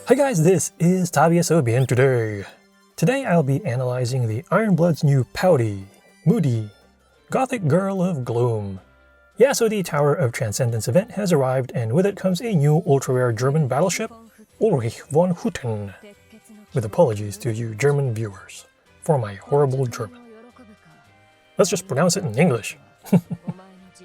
Hi guys, this is Tabi and today I'll be analyzing the Ironblood's new pouty, moody, gothic girl of gloom. Yeah, so the Tower of Transcendence event has arrived, and with it comes a new ultra-rare German battleship, Ulrich von Hutten. With apologies to you German viewers for my horrible German. Let's just pronounce it in English.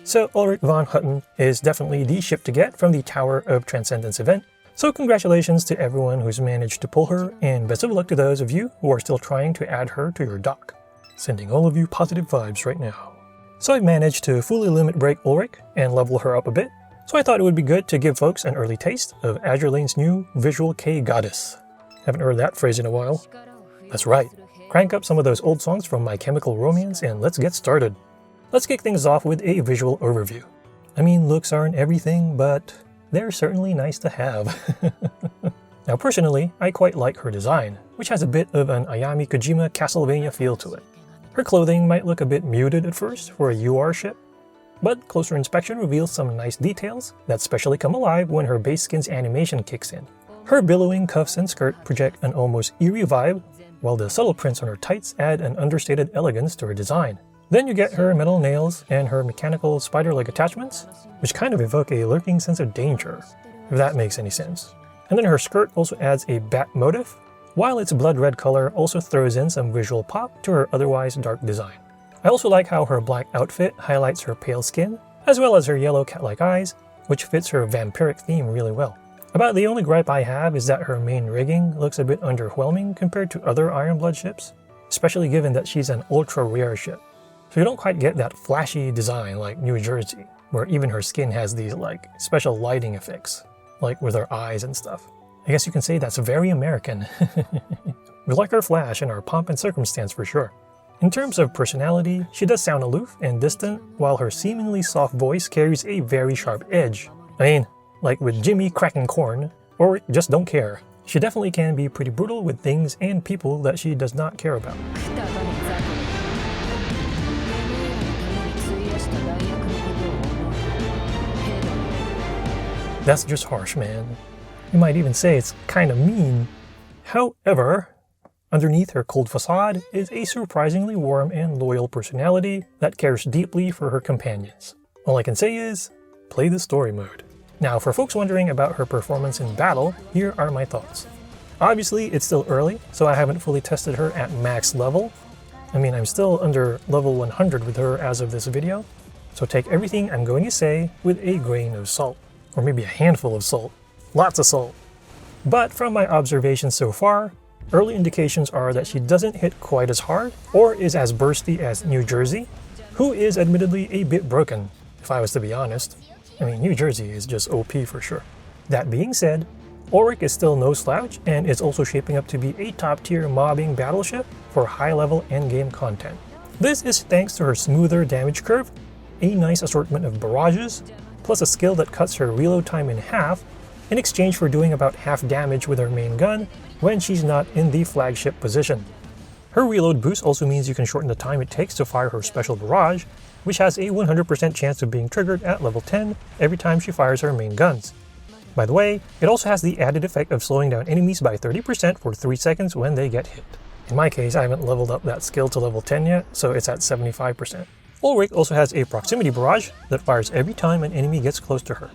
So Ulrich von Hutten is definitely the ship to get from the Tower of Transcendence event. So congratulations to everyone who's managed to pull her, and best of luck to those of you who are still trying to add her to your dock. Sending all of you positive vibes right now. So I've managed to fully limit break Ulrich and level her up a bit, so I thought it would be good to give folks an early taste of Azur Lane's new visual K goddess. Haven't heard that phrase in a while. That's right, crank up some of those old songs from My Chemical Romance and let's get started. Let's kick things off with a visual overview. I mean, looks aren't everything, but they're certainly nice to have. Now personally, I quite like her design, which has a bit of an Ayami Kojima Castlevania feel to it. Her clothing might look a bit muted at first for a UR ship, but closer inspection reveals some nice details that especially come alive when her base skin's animation kicks in. Her billowing cuffs and skirt project an almost eerie vibe, while the subtle prints on her tights add an understated elegance to her design. Then you get her metal nails and her mechanical spider-like attachments, which kind of evoke a lurking sense of danger, if that makes any sense. And then her skirt also adds a bat motif, while its blood red color also throws in some visual pop to her otherwise dark design. I also like how her black outfit highlights her pale skin, as well as her yellow cat-like eyes, which fits her vampiric theme really well. About the only gripe I have is that her main rigging looks a bit underwhelming compared to other Ironblood ships, especially given that she's an ultra-rare ship. So you don't quite get that flashy design like New Jersey, where even her skin has these like special lighting effects, like with her eyes and stuff. I guess you can say that's very American. We like our flash and our pomp and circumstance for sure. In terms of personality, she does sound aloof and distant, while her seemingly soft voice carries a very sharp edge. I mean, like with Jimmy cracking corn, or just don't care. She definitely can be pretty brutal with things and people that she does not care about. That's just harsh, man. You might even say it's kind of mean. However, underneath her cold facade is a surprisingly warm and loyal personality that cares deeply for her companions. All I can say is, play the story mode. Now, for folks wondering about her performance in battle, here are my thoughts. Obviously, it's still early, so I haven't fully tested her at max level. I mean, I'm still under level 100 with her as of this video, so take everything I'm going to say with a grain of salt. Or maybe a handful of salt. Lots of salt. But from my observations so far, early indications are that she doesn't hit quite as hard or is as bursty as New Jersey, who is admittedly a bit broken, if I was to be honest. I mean, New Jersey is just OP for sure. That being said, Ulrich is still no slouch and is also shaping up to be a top-tier mobbing battleship for high-level endgame content. This is thanks to her smoother damage curve, a nice assortment of barrages, plus a skill that cuts her reload time in half in exchange for doing about half damage with her main gun when she's not in the flagship position. Her reload boost also means you can shorten the time it takes to fire her special barrage, which has a 100% chance of being triggered at level 10 every time she fires her main guns. By the way, it also has the added effect of slowing down enemies by 30% for 3 seconds when they get hit. In my case, I haven't leveled up that skill to level 10 yet, so it's at 75%. Ulrich also has a proximity barrage that fires every time an enemy gets close to her,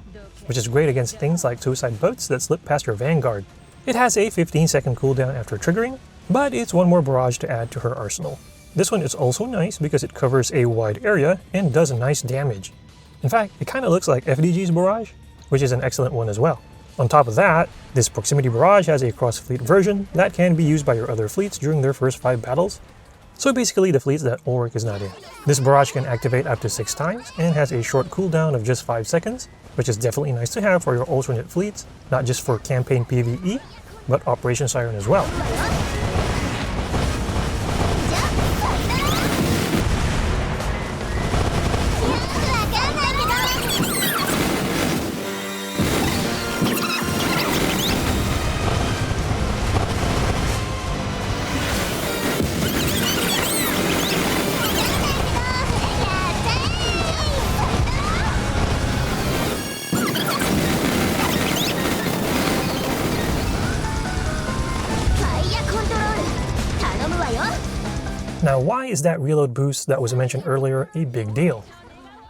which is great against things like suicide boats that slip past your vanguard. It has a 15-second cooldown after triggering, but it's one more barrage to add to her arsenal. This one is also nice because it covers a wide area and does nice damage. In fact, it kind of looks like FDG's barrage, which is an excellent one as well. On top of that, this proximity barrage has a cross-fleet version that can be used by your other fleets during their first 5 battles. So basically the fleets that Ulrich is not in. This barrage can activate up to 6 times and has a short cooldown of just 5 seconds, which is definitely nice to have for your alternate fleets, not just for campaign PvE, but Operation Siren as well. Now, why is that reload boost that was mentioned earlier a big deal?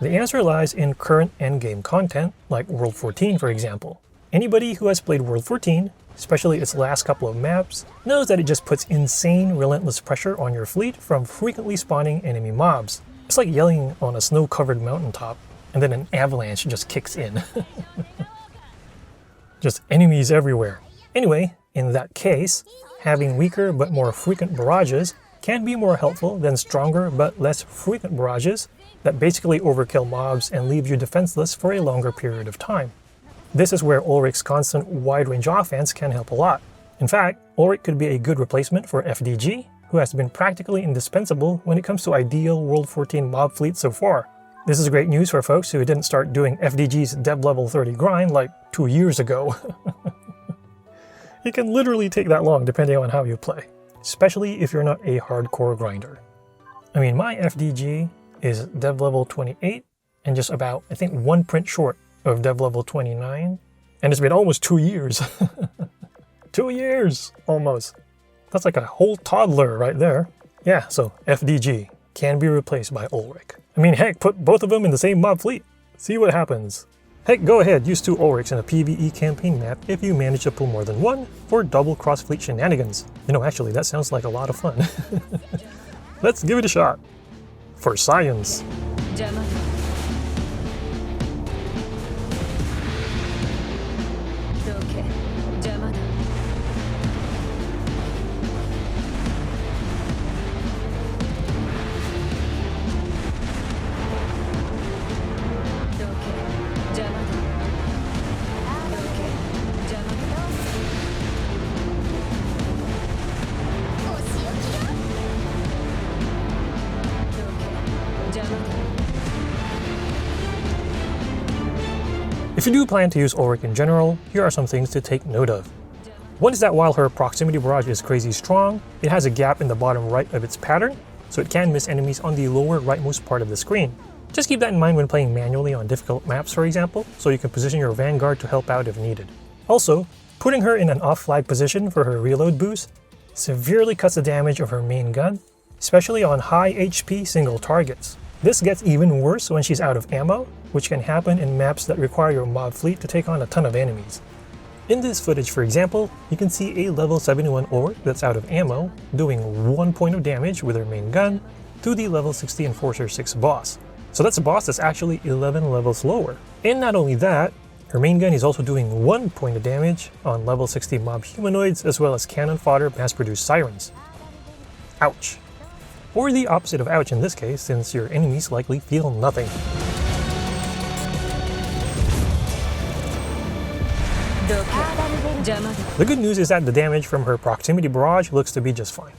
The answer lies in current endgame content, like World 14 for example. Anybody who has played World 14, especially its last couple of maps, knows that it just puts insane relentless pressure on your fleet from frequently spawning enemy mobs. It's like yelling on a snow-covered mountaintop, and then an avalanche just kicks in. Just enemies everywhere. Anyway, in that case, having weaker but more frequent barrages can be more helpful than stronger but less frequent barrages that basically overkill mobs and leave you defenseless for a longer period of time. This is where Ulrich's constant wide-range offense can help a lot. In fact, Ulrich could be a good replacement for FDG, who has been practically indispensable when it comes to ideal World 14 mob fleet so far. This is great news for folks who didn't start doing FDG's dev level 30 grind like 2 years ago. It can literally take that long depending on how you play, especially if you're not a hardcore grinder. I mean, my FDG is dev level 28 and just about, I think, 1 print short of dev level 29, and it's been almost 2 years. 2 years, almost. That's like a whole toddler right there. Yeah, so FDG can be replaced by Ulrich. I mean, heck, put both of them in the same mob fleet. See what happens. Heck, go ahead, use 2 Ulrichs in a PvE campaign map if you manage to pull more than one for double cross-fleet shenanigans. You know, actually, that sounds like a lot of fun. Let's give it a shot. For science. If you do plan to use Ulrich in general, here are some things to take note of. One is that while her proximity barrage is crazy strong, it has a gap in the bottom right of its pattern, so it can miss enemies on the lower rightmost part of the screen. Just keep that in mind when playing manually on difficult maps, for example, so you can position your vanguard to help out if needed. Also, putting her in an off-flag position for her reload boost severely cuts the damage of her main gun, especially on high HP single targets. This gets even worse when she's out of ammo, which can happen in maps that require your mob fleet to take on a ton of enemies. In this footage, for example, you can see a level 71 Ulrich that's out of ammo, doing 1 point of damage with her main gun to the level 60 Enforcer 6 boss. So that's a boss that's actually 11 levels lower. And not only that, her main gun is also doing 1 point of damage on level 60 mob humanoids as well as cannon fodder mass-produced sirens. Ouch. Or the opposite of ouch in this case, since your enemies likely feel nothing. The good news is that the damage from her proximity barrage looks to be just fine.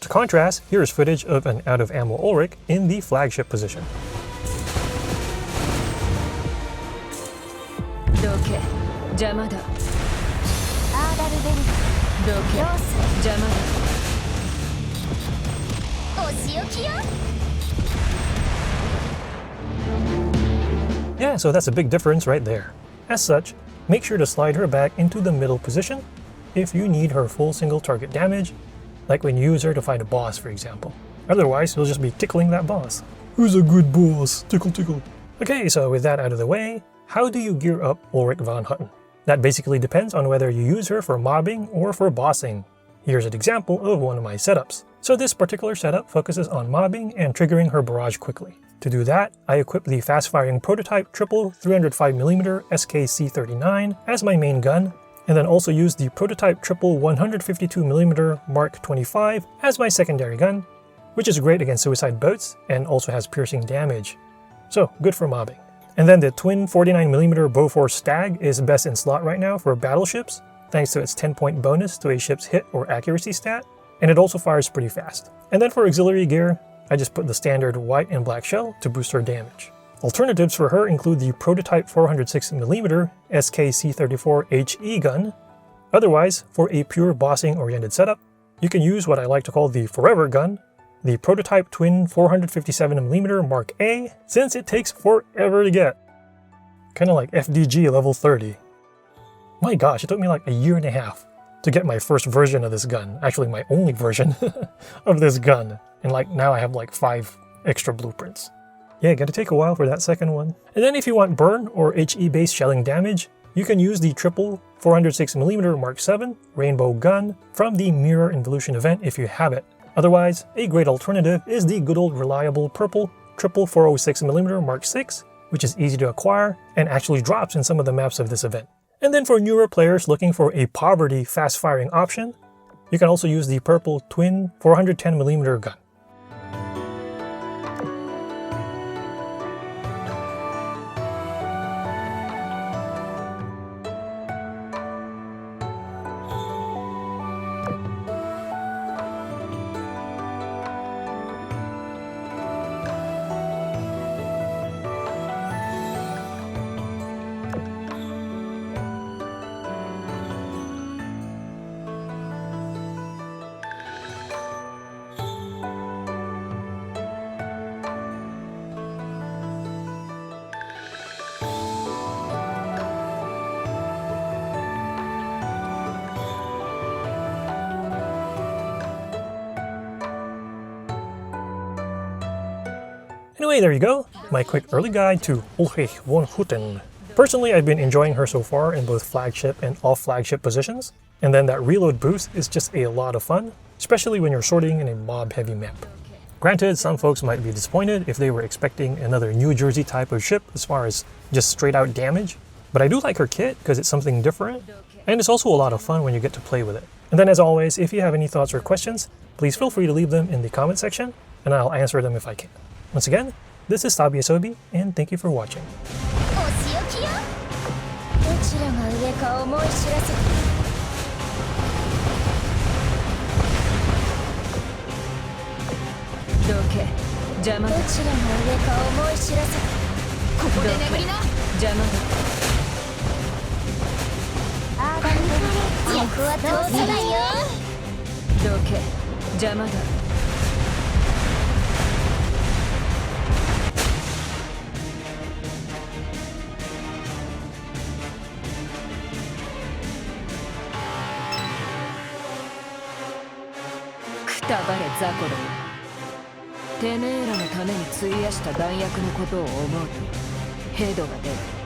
To contrast, here is footage of an out-of-ammo Ulrich in the flagship position. Yeah, so that's a big difference right there. As such, make sure to slide her back into the middle position if you need her full single target damage, like when you use her to fight a boss, for example. Otherwise, you'll just be tickling that boss. Who's a good boss? Tickle, tickle. Okay, so with that out of the way, how do you gear up Ulrich von Hutten? That basically depends on whether you use her for mobbing or for bossing. Here's an example of one of my setups. So this particular setup focuses on mobbing and triggering her barrage quickly. To do that, I equip the fast-firing prototype triple 305mm SKC-39 as my main gun, and then also use the prototype triple 152mm Mark 25 as my secondary gun, which is great against suicide boats and also has piercing damage. So, good for mobbing. And then the twin 49mm Bofors Stag is best in slot right now for battleships, thanks to its 10-point bonus to a ship's hit or accuracy stat, and it also fires pretty fast. And then for auxiliary gear, I just put the standard white and black shell to boost her damage. Alternatives for her include the prototype 406mm SKC-34 HE gun. Otherwise, for a pure bossing-oriented setup, you can use what I like to call the Forever gun, the prototype twin 457mm Mark A, since it takes forever to get. Kinda like FDG level 30. My gosh, it took me like a year and a half. to get my first version of this gun. Actually, my only version of this gun. And like now I have like 5 extra blueprints. Yeah, gotta take a while for that second one. And then if you want burn or HE-based shelling damage, you can use the triple 406mm Mark 7 rainbow gun from the Mirror Involution event if you have it. Otherwise, a great alternative is the good old reliable purple triple 406mm Mark 6, which is easy to acquire and actually drops in some of the maps of this event. And then for newer players looking for a poverty fast-firing option, you can also use the purple twin 410mm gun. Anyway, there you go, my quick early guide to Ulrich von Hutten. Personally, I've been enjoying her so far in both flagship and off-flagship positions, and then that reload boost is just a lot of fun, especially when you're sorting in a mob-heavy map. Granted, some folks might be disappointed if they were expecting another New Jersey type of ship as far as just straight-out damage, but I do like her kit because it's something different, and it's also a lot of fun when you get to play with it. And then as always, if you have any thoughts or questions, please feel free to leave them in the comment section, and I'll answer them if I can. Once again, this is Tabi Asobi, and thank you for watching.くたばれ雑魚ども、てめえらのために費やした弾薬のことを思うとヘドが出る。